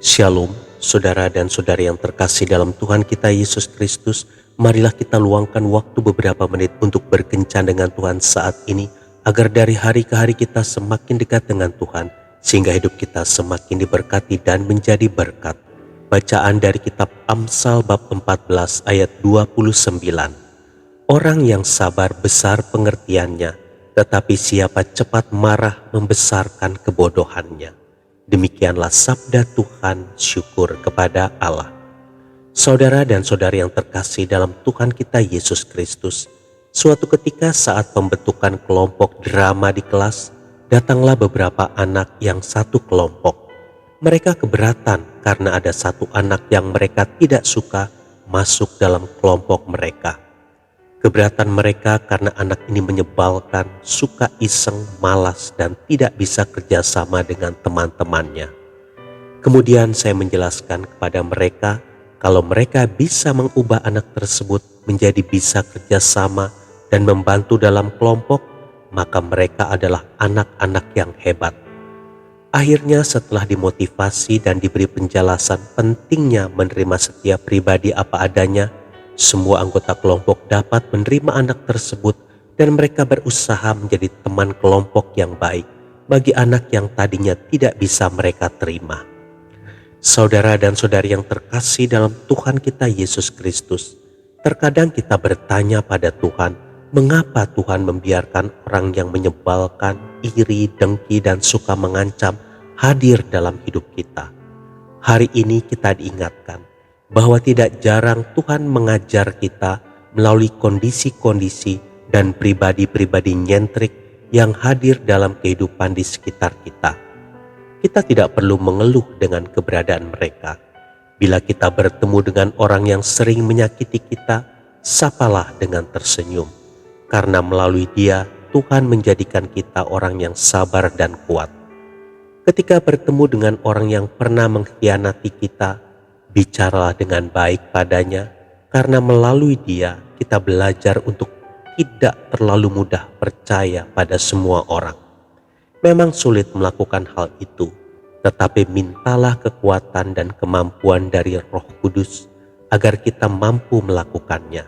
Shalom, saudara dan saudari yang terkasih dalam Tuhan kita Yesus Kristus. Marilah kita luangkan waktu beberapa menit untuk berkencan dengan Tuhan saat ini, agar dari hari ke hari kita semakin dekat dengan Tuhan, sehingga hidup kita semakin diberkati dan menjadi berkat. Bacaan dari kitab Amsal bab 14 ayat 29. Orang yang sabar besar pengertiannya, tetapi siapa cepat marah membesarkan kebodohannya. Demikianlah sabda Tuhan, syukur kepada Allah. Saudara dan saudari yang terkasih dalam Tuhan kita Yesus Kristus, suatu ketika saat pembentukan kelompok drama di kelas, datanglah beberapa anak yang satu kelompok. Mereka keberatan karena ada satu anak yang mereka tidak suka masuk dalam kelompok mereka. Keberatan mereka karena anak ini menyebalkan, suka iseng, malas, dan tidak bisa kerjasama dengan teman-temannya. Kemudian saya menjelaskan kepada mereka kalau mereka bisa mengubah anak tersebut menjadi bisa kerjasama dan membantu dalam kelompok, maka mereka adalah anak-anak yang hebat. Akhirnya setelah dimotivasi dan diberi penjelasan pentingnya menerima setiap pribadi apa adanya, semua anggota kelompok dapat menerima anak tersebut dan mereka berusaha menjadi teman kelompok yang baik bagi anak yang tadinya tidak bisa mereka terima. Saudara dan saudari yang terkasih dalam Tuhan kita Yesus Kristus, terkadang kita bertanya pada Tuhan, mengapa Tuhan membiarkan orang yang menyebalkan, iri, dengki, dan suka mengancam hadir dalam hidup kita? Hari ini kita diingatkan bahwa tidak jarang Tuhan mengajar kita melalui kondisi-kondisi dan pribadi-pribadi nyentrik yang hadir dalam kehidupan di sekitar kita. Kita tidak perlu mengeluh dengan keberadaan mereka. Bila kita bertemu dengan orang yang sering menyakiti kita, sapalah dengan tersenyum. Karena melalui dia, Tuhan menjadikan kita orang yang sabar dan kuat. Ketika bertemu dengan orang yang pernah mengkhianati kita, bicaralah dengan baik padanya, karena melalui dia kita belajar untuk tidak terlalu mudah percaya pada semua orang. Memang sulit melakukan hal itu, tetapi mintalah kekuatan dan kemampuan dari Roh Kudus agar kita mampu melakukannya.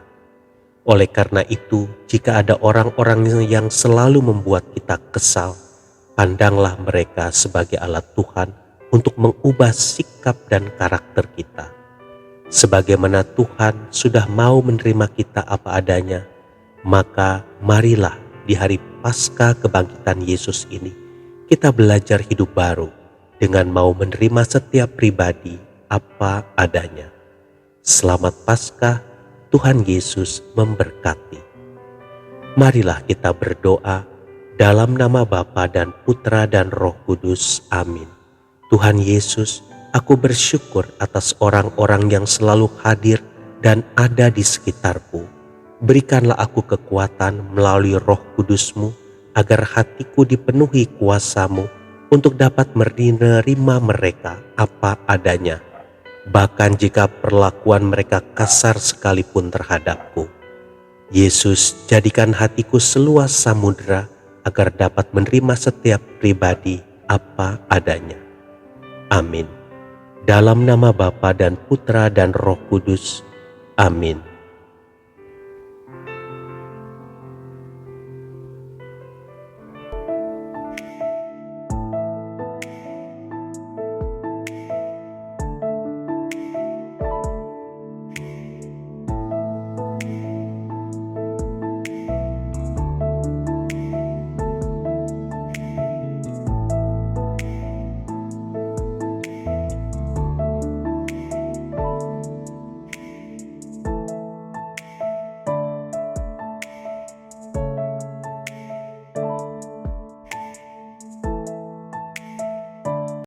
Oleh karena itu, jika ada orang-orang yang selalu membuat kita kesal, pandanglah mereka sebagai alat Tuhan untuk mengubah sikap dan karakter kita. Sebagaimana Tuhan sudah mau menerima kita apa adanya, maka marilah di hari Paskah kebangkitan Yesus ini, kita belajar hidup baru dengan mau menerima setiap pribadi apa adanya. Selamat Paskah, Tuhan Yesus memberkati. Marilah kita berdoa dalam nama Bapa dan Putra dan Roh Kudus. Amin. Tuhan Yesus, aku bersyukur atas orang-orang yang selalu hadir dan ada di sekitarku. Berikanlah aku kekuatan melalui Roh Kudus-Mu, agar hatiku dipenuhi kuasa-Mu untuk dapat menerima mereka apa adanya, bahkan jika perlakuan mereka kasar sekalipun terhadapku. Yesus, jadikan hatiku seluas samudera agar dapat menerima setiap pribadi apa adanya. Amin. Dalam nama Bapa dan Putra dan Roh Kudus. Amin.